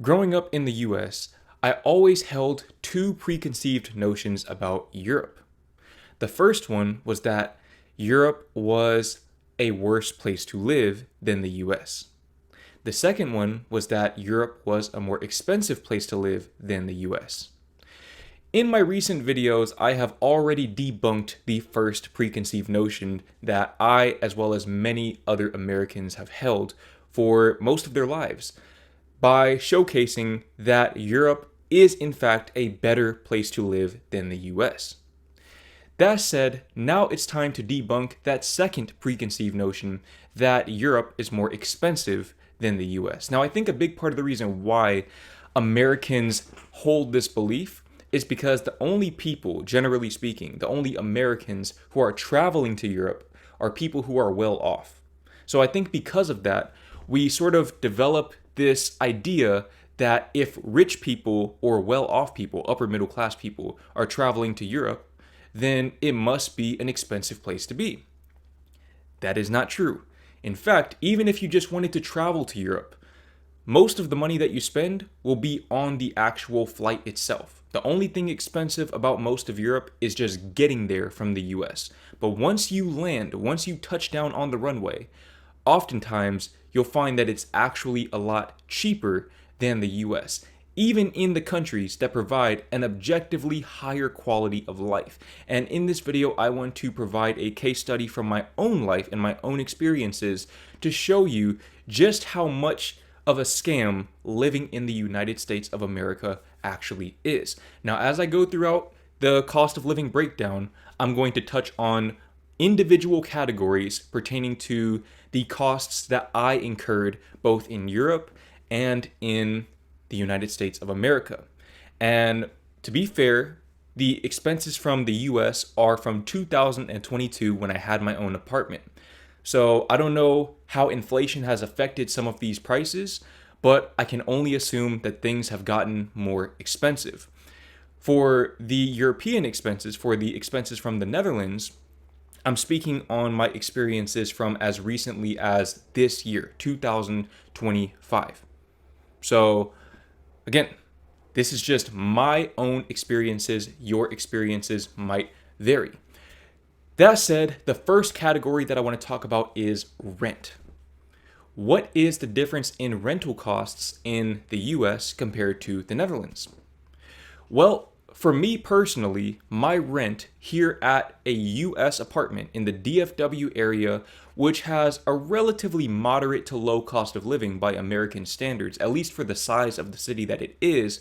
Growing up in the US, I always held two preconceived notions about Europe. The first one was that Europe was a worse place to live than the US. The second one was that Europe was a more expensive place to live than the US. In my recent videos, I have already debunked the first preconceived notion that I, as well as many other Americans, have held for most of their lives by showcasing that Europe is in fact a better place to live than the US. That said, now it's time to debunk that second preconceived notion that Europe is more expensive than the US. Now, I think a big part of the reason why Americans hold this belief is because the only people, generally speaking, the only Americans who are traveling to Europe are people who are well off. So I think because of that, we sort of develop this idea that if rich people or well off people, upper middle class people, are traveling to Europe, then it must be an expensive place to be. That is not true. In fact, even if you just wanted to travel to Europe, most of the money that you spend will be on the actual flight itself. The only thing expensive about most of Europe is just getting there from the US. But once you land, once you touch down on the runway, oftentimes you'll find that it's actually a lot cheaper than the US, even in the countries that provide an objectively higher quality of life. And in this video, I want to provide a case study from my own life and my own experiences to show you just how much of a scam living in the United States of America actually is. Now, as I go throughout the cost of living breakdown, I'm going to touch on individual categories pertaining to the costs that I incurred both in Europe and in the United States of America. And to be fair, the expenses from the US are from 2022 when I had my own apartment. So I don't know how inflation has affected some of these prices, but I can only assume that things have gotten more expensive. For the European expenses, for the expenses from the Netherlands, I'm speaking on my experiences from as recently as this year, 2025. So, again, this is just my own experiences. Your experiences might vary. That said, the first category that I want to talk about is rent. What is the difference in rental costs in the US compared to the Netherlands? Well, for me personally, my rent here at a US apartment in the DFW area, which has a relatively moderate to low cost of living by American standards, at least for the size of the city that it is,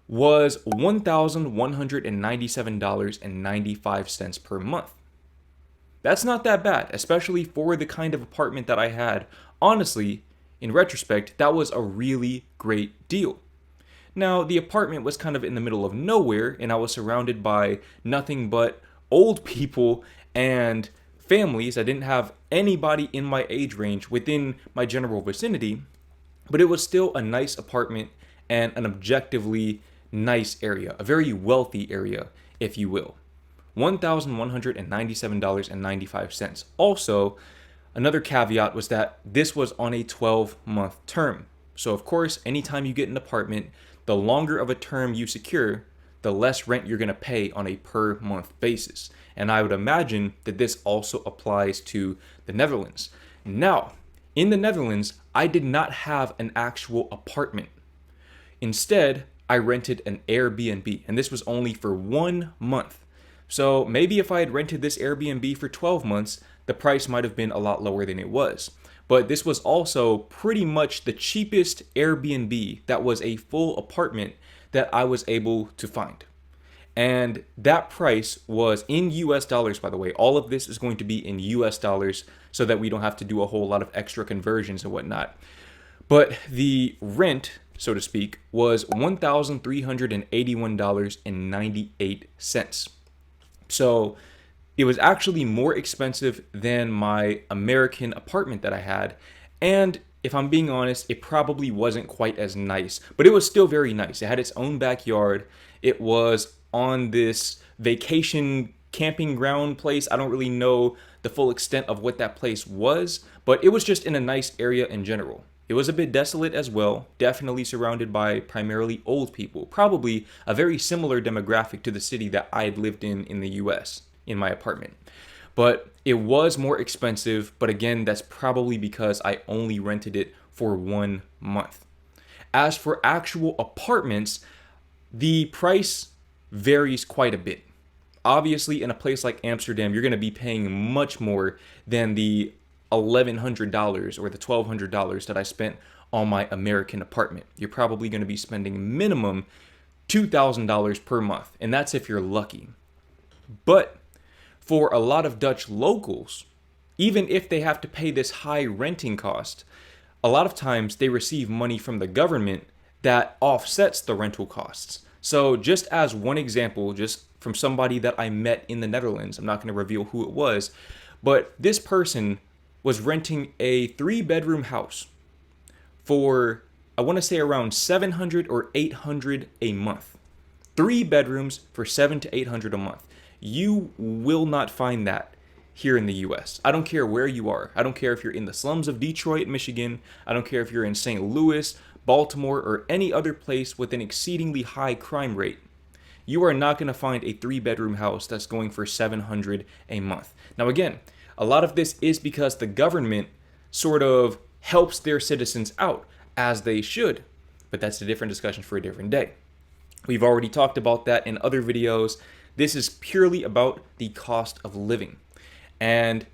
was $1,197.95 per month. That's not that bad, especially for the kind of apartment that I had. Honestly, in retrospect, that was a really great deal. Now, the apartment was kind of in the middle of nowhere, and I was surrounded by nothing but old people and families. I didn't have anybody in my age range within my general vicinity, but it was still a nice apartment and an objectively nice area, a very wealthy area, if you will. $1,197.95. Also, another caveat was that this was on a 12-month term. So, of course, anytime you get an apartment, the longer of a term you secure, the less rent you're going to pay on a per month basis. And I would imagine that this also applies to the Netherlands. Now, in the Netherlands, I did not have an actual apartment. Instead, I rented an Airbnb, and this was only for 1 month. So maybe if I had rented this Airbnb for 12 months, the price might have been a lot lower than it was. But this was also pretty much the cheapest Airbnb that was a full apartment that I was able to find. And that price was in US dollars, by the way. All of this is going to be in US dollars so that we don't have to do a whole lot of extra conversions and whatnot. But the rent, so to speak, was $1,381.98. So it was actually more expensive than my American apartment that I had. And if I'm being honest, it probably wasn't quite as nice, but it was still very nice. It had its own backyard. It was on this vacation camping ground place. I don't really know the full extent of what that place was, but it was just in a nice area in general. It was a bit desolate as well, definitely surrounded by primarily old people, probably a very similar demographic to the city that I had lived in the US, in my apartment. But it was more expensive, but again, that's probably because I only rented it for 1 month. As for actual apartments, the price varies quite a bit. Obviously, in a place like Amsterdam, you're going to be paying much more than the $1,100 or the $1,200 that I spent on my American apartment. You're probably going to be spending minimum $2,000 per month, and that's if you're lucky. But for a lot of Dutch locals, even if they have to pay this high renting cost, a lot of times they receive money from the government that offsets the rental costs. So just as one example, just from somebody that I met in the Netherlands, I'm not going to reveal who it was, but this person was renting a 3-bedroom house for, I want to say, around 700 or 800 a month. 3 bedrooms for 700 to 800 a month. You will not find that here in the US. I don't care where you are. I don't care if you're in the slums of Detroit, Michigan. I don't care if you're in St. Louis, Baltimore, or any other place with an exceedingly high crime rate. You are not going to find a 3-bedroom house that's going for 700 a month. Now again, a lot of this is because the government sort of helps their citizens out, as they should. But that's a different discussion for a different day. We've already talked about that in other videos. This is purely about the cost of living. And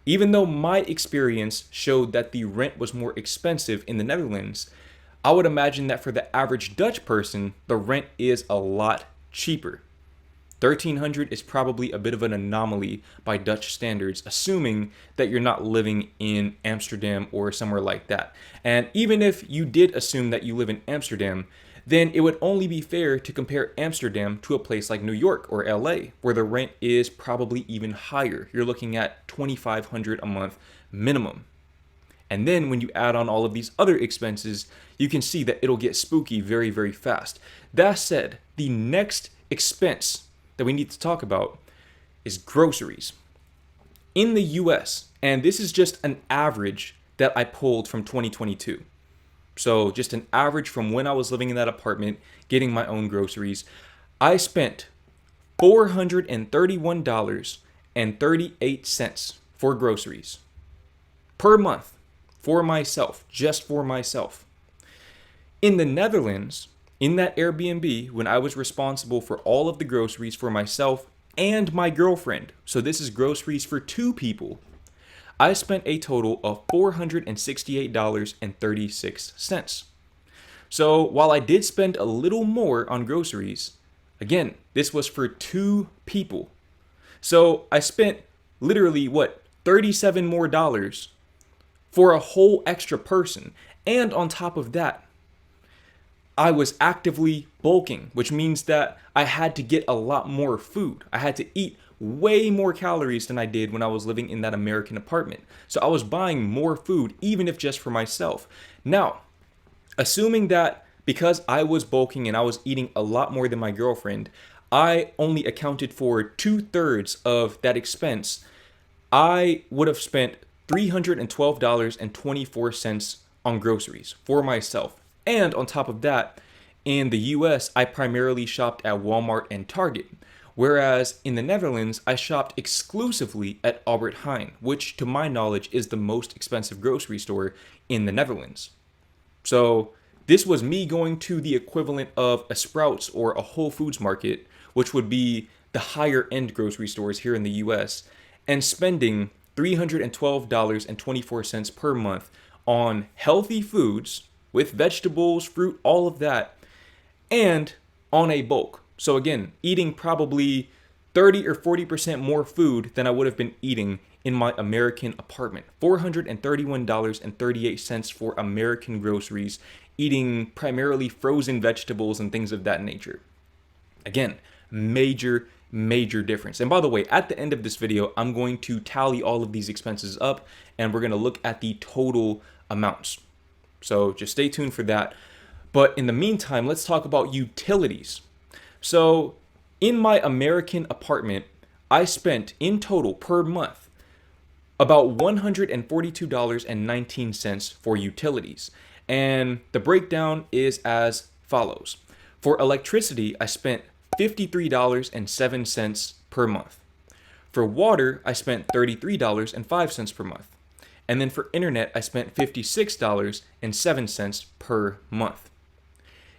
even though my experience showed that the rent was more expensive in the Netherlands, I would imagine that for the average Dutch person, the rent is a lot cheaper. 1,300 is probably a bit of an anomaly by Dutch standards, assuming that you're not living in Amsterdam or somewhere like that. And even if you did assume that you live in Amsterdam, then it would only be fair to compare Amsterdam to a place like New York or LA, where the rent is probably even higher. You're looking at $2,500 a month minimum. And then when you add on all of these other expenses, you can see that it'll get spooky very, very fast. That said, the next expense that we need to talk about is groceries. In the US, and this is just an average that I pulled from 2022. So just an average from when I was living in that apartment, getting my own groceries, I spent $431.38 for groceries per month for myself, just for myself. In the Netherlands, in that Airbnb, when I was responsible for all of the groceries for myself and my girlfriend, so this is groceries for 2 people, I spent a total of $468.36. So while I did spend a little more on groceries, again, this was for 2 people. So I spent literally, $37 more for a whole extra person. And on top of that, I was actively bulking, which means that I had to get a lot more food. I had to eat way more calories than I did when I was living in that American apartment. So I was buying more food, even if just for myself. Now, assuming that because I was bulking and I was eating a lot more than my girlfriend, I only accounted for 2/3 of that expense, I would have spent $312.24 on groceries for myself. And on top of that, in the US, I primarily shopped at Walmart and Target. Whereas in the Netherlands, I shopped exclusively at Albert Heijn, which to my knowledge is the most expensive grocery store in the Netherlands. So this was me going to the equivalent of a Sprouts or a Whole Foods market, which would be the higher end grocery stores here in the US, and spending $312.24 per month on healthy foods with vegetables, fruit, all of that, and on a bulk. So again, eating probably 30 or 40% more food than I would have been eating in my American apartment. $431.38 for American groceries, eating primarily frozen vegetables and things of that nature. Again, major difference. And by the way, at the end of this video, I'm going to tally all of these expenses up and we're going to look at the total amounts. So just stay tuned for that. But in the meantime, let's talk about utilities. So in my American apartment, I spent in total per month about $142.19 for utilities. And the breakdown is as follows. For electricity, I spent $53.07 per month. For water, I spent $33.05 per month. And then for internet, I spent $56.07 per month.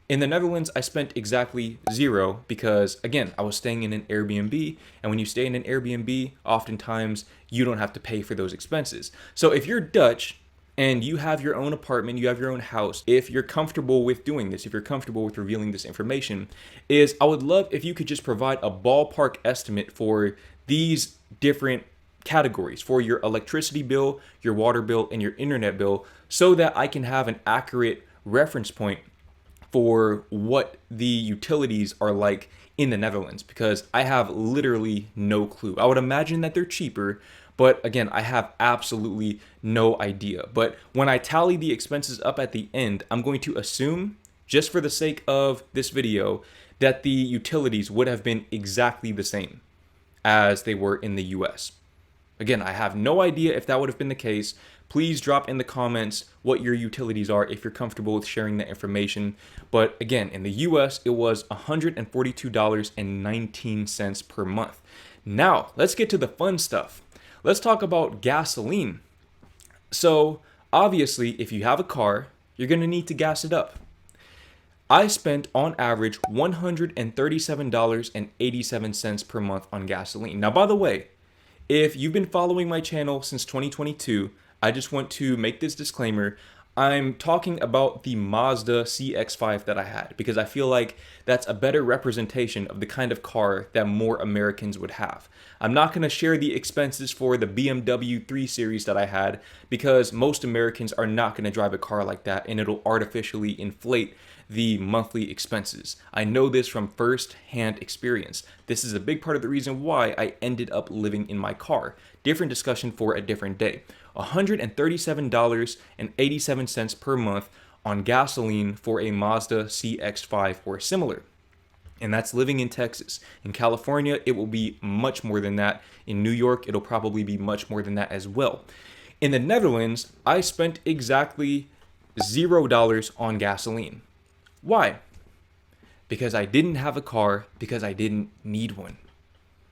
In the Netherlands, I spent exactly zero because, again, I was staying in an Airbnb. And when you stay in an Airbnb, oftentimes you don't have to pay for those expenses. So if you're Dutch and you have your own apartment, you have your own house, if you're comfortable with doing this, if you're comfortable with revealing this information, I would love if you could just provide a ballpark estimate for these different categories for your electricity bill, your water bill, and your internet bill so that I can have an accurate reference point for what the utilities are like in the Netherlands, because I have literally no clue. I would imagine that they're cheaper, but again, I have absolutely no idea. But when I tally the expenses up at the end, I'm going to assume, just for the sake of this video, that the utilities would have been exactly the same as they were in the US. Again, I have no idea if that would have been the case. Please drop in the comments what your utilities are if you're comfortable with sharing that information. But again, in the US, it was $142.19 per month. Now, let's get to the fun stuff. Let's talk about gasoline. So, obviously, if you have a car, you're going to need to gas it up. I spent on average $137.87 per month on gasoline. Now, by the way, if you've been following my channel since 2022, I just want to make this disclaimer. I'm talking about the Mazda CX-5 that I had because I feel like that's a better representation of the kind of car that more Americans would have. I'm not going to share the expenses for the BMW 3 Series that I had because most Americans are not going to drive a car like that, and it'll artificially inflate the monthly expenses. I know this from first-hand experience. This is a big part of the reason why I ended up living in my car. Different discussion for a different day. $137.87 per month on gasoline for a Mazda CX-5 or similar. And that's living in Texas. In California, it will be much more than that. In New York, it'll probably be much more than that as well. In the Netherlands, I spent exactly $0 on gasoline. Why? Because I didn't have a car, because I didn't need one.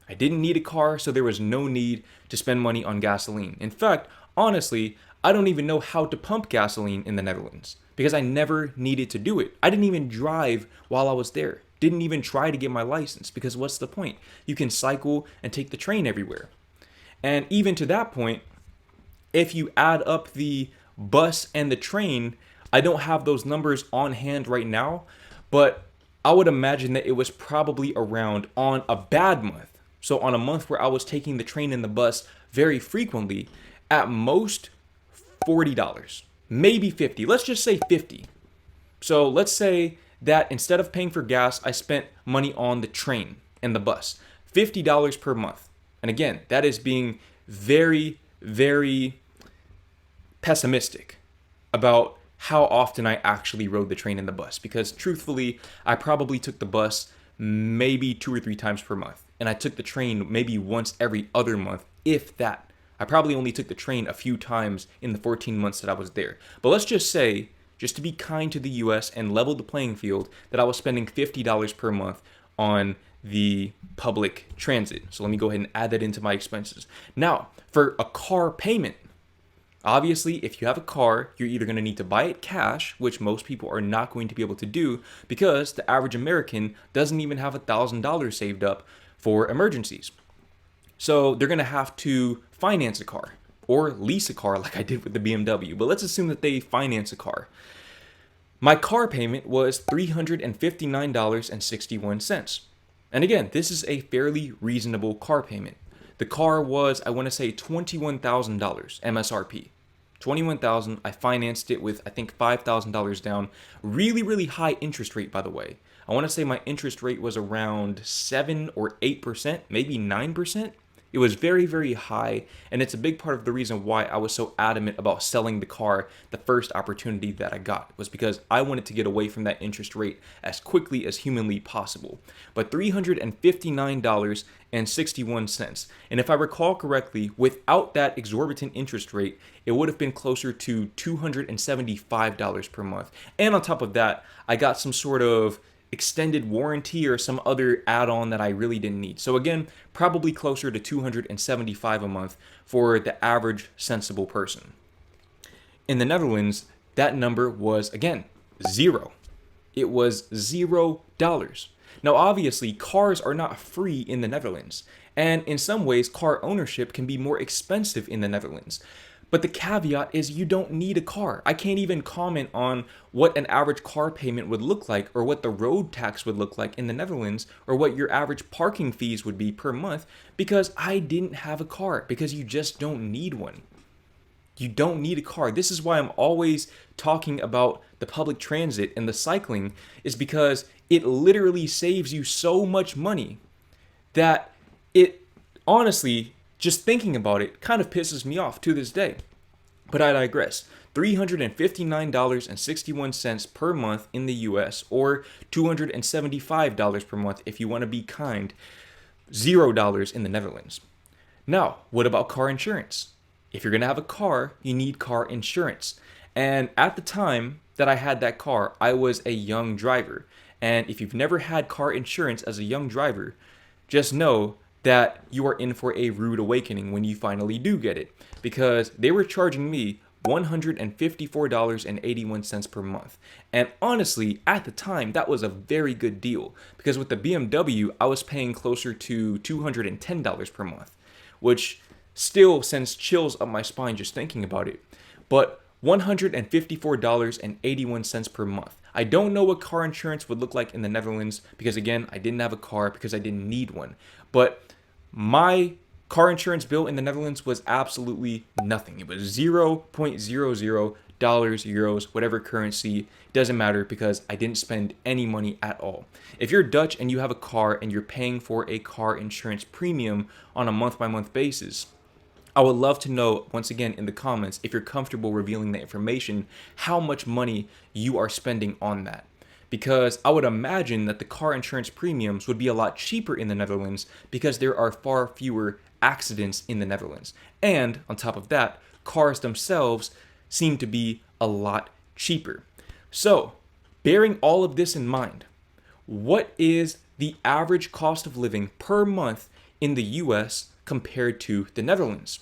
I didn't need a car, so there was no need to spend money on gasoline. In fact, honestly, I don't even know how to pump gasoline in the Netherlands because I never needed to do it. I didn't even drive while I was there. Didn't even try to get my license because what's the point? You can cycle and take the train everywhere. And even to that point, if you add up the bus and the train, I don't have those numbers on hand right now, but I would imagine that it was probably around, on a bad month, so on a month where I was taking the train and the bus very frequently, at most $40, maybe $50. Let's just say $50. So let's say that instead of paying for gas, I spent money on the train and the bus, $50 per month. And again, that is being very, very pessimistic about how often I actually rode the train and the bus, because truthfully, I probably took the bus maybe 2 or 3 times per month, and I took the train maybe once every other month, if that. I probably only took the train a few times in the 14 months that I was there. But let's just say, just to be kind to the US and level the playing field, that I was spending $50 per month on the public transit. So let me go ahead and add that into my expenses. Now, for a car payment, obviously, if you have a car, you're either going to need to buy it cash, which most people are not going to be able to do because the average American doesn't even have $1,000 saved up for emergencies. So they're going to have to finance a car or lease a car like I did with the BMW. But let's assume that they finance a car. My car payment was $359.61. And again, this is a fairly reasonable car payment. The car was, I want to say, $21,000 MSRP. $21,000. I financed it with, I think, $5,000 down. Really, really high interest rate, by the way. I want to say my interest rate was around 7 or 8%, maybe 9%. It was very, very high, and it's a big part of the reason why I was so adamant about selling the car the first opportunity that I got, was because I wanted to get away from that interest rate as quickly as humanly possible. But $359.61, and if I recall correctly, without that exorbitant interest rate, it would have been closer to $275 per month. And on top of that, I got some sort of extended warranty or some other add-on that I really didn't need. So again, probably closer to $275 a month for the average sensible person. In the Netherlands, that number was, again, zero. It was $0. Now, obviously, cars are not free in the Netherlands, and in some ways, car ownership can be more expensive in the Netherlands. But the caveat is you don't need a car. I can't even comment on what an average car payment would look like, or what the road tax would look like in the Netherlands, or what your average parking fees would be per month, because I didn't have a car, because you just don't need one. You don't need a car. This is why I'm always talking about the public transit and the cycling, is because it literally saves you so much money that it honestly, just thinking about it, kind of pisses me off to this day. But I digress. $359.61 per month in the US, or $275 per month if you want to be kind. $0 in the Netherlands. Now, what about car insurance? If you're going to have a car, you need car insurance. And at the time that I had that car, I was a young driver. And if you've never had car insurance as a young driver, just know that you are in for a rude awakening when you finally do get it, because they were charging me $154.81 per month. And honestly, at the time, that was a very good deal, because with the BMW, I was paying closer to $210 per month, which still sends chills up my spine just thinking about it. But $154.81 per month. I don't know what car insurance would look like in the Netherlands, because again, I didn't have a car because I didn't need one. But my car insurance bill in the Netherlands was absolutely nothing. It was $0.00, euros, whatever currency, doesn't matter, because I didn't spend any money at all. If you're Dutch and you have a car and you're paying for a car insurance premium on a month-by-month basis, I would love to know, once again, in the comments, if you're comfortable revealing the information, how much money you are spending on that. Because I would imagine that the car insurance premiums would be a lot cheaper in the Netherlands, because there are far fewer accidents in the Netherlands. And on top of that, cars themselves seem to be a lot cheaper. So, bearing all of this in mind, what is the average cost of living per month in the US compared to the Netherlands?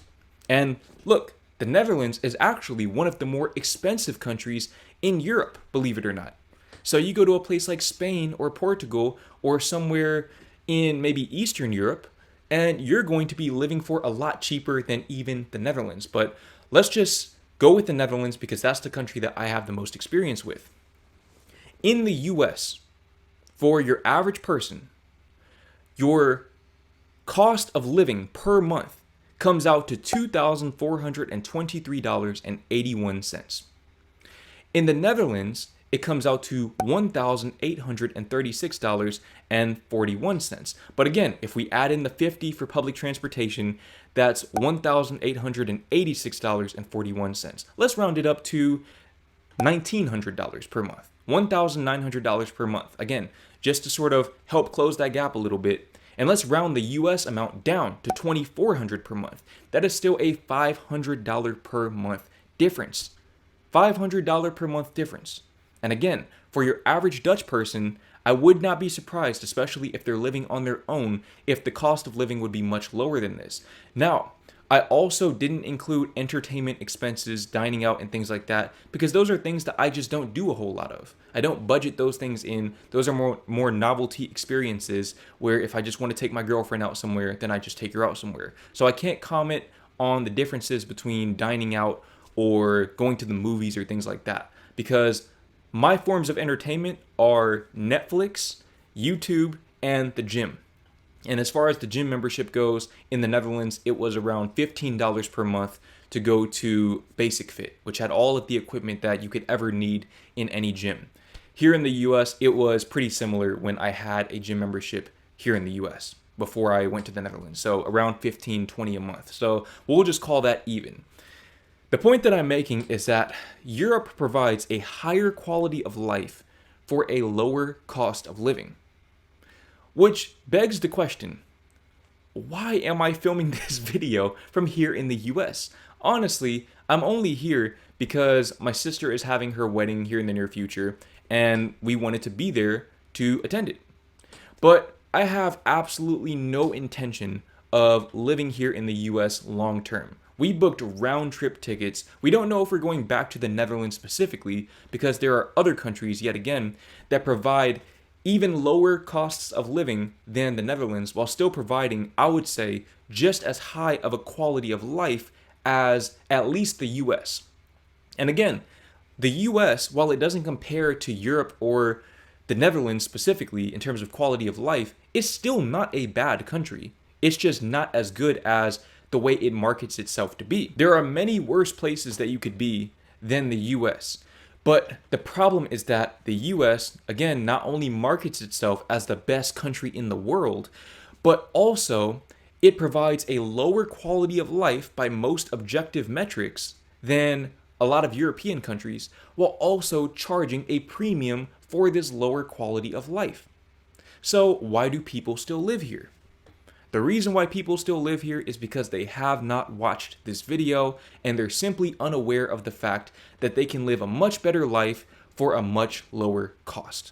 And look, the Netherlands is actually one of the more expensive countries in Europe, believe it or not. So you go to a place like Spain or Portugal or somewhere in maybe Eastern Europe, and you're going to be living for a lot cheaper than even the Netherlands. But let's just go with the Netherlands, because that's the country that I have the most experience with. In the US, for your average person, your cost of living per month comes out to $2,423.81. In the Netherlands, it comes out to $1,836.41. But again, if we add in the 50 for public transportation, that's $1,886.41. Let's round it up to $1,900 per month. $1,900 per month. Again, just to sort of help close that gap a little bit. And let's round the US amount down to $2,400 per month. That is still a $500 per month difference. $500 per month difference. And again, for your average Dutch person, I would not be surprised, especially if they're living on their own, if the cost of living would be much lower than this. Now, I also didn't include entertainment expenses, dining out, and things like that, because those are things that I just don't do a whole lot of. I don't budget those things in. Those are more novelty experiences, where if I just want to take my girlfriend out somewhere, then I just take her out somewhere. So I can't comment on the differences between dining out or going to the movies or things like that, because my forms of entertainment are Netflix, YouTube, and the gym. And as far as the gym membership goes, in the Netherlands, it was around $15 per month to go to Basic Fit, which had all of the equipment that you could ever need in any gym. Here in the US, it was pretty similar when I had a gym membership here in the US. before I went to the Netherlands. So around 15, 20 a month. So we'll just call that even. The point that I'm making is that Europe provides a higher quality of life for a lower cost of living. Which begs the question, why am I filming this video from here in the US? Honestly, I'm only here because my sister is having her wedding here in the near future, and we wanted to be there to attend it. But I have absolutely no intention of living here in the US long term. We booked round trip tickets. We don't know if we're going back to the Netherlands specifically because there are other countries, yet again, that provide even lower costs of living than the Netherlands while still providing, I would say, just as high of a quality of life as at least the US. And again, the US, while it doesn't compare to Europe or the Netherlands specifically in terms of quality of life, is still not a bad country. It's just not as good as the way it markets itself to be. There are many worse places that you could be than the US. But the problem is that the US, again, not only markets itself as the best country in the world, but also it provides a lower quality of life by most objective metrics than a lot of European countries, while also charging a premium for this lower quality of life. So why do people still live here? The reason why people still live here is because they have not watched this video and they're simply unaware of the fact that they can live a much better life for a much lower cost.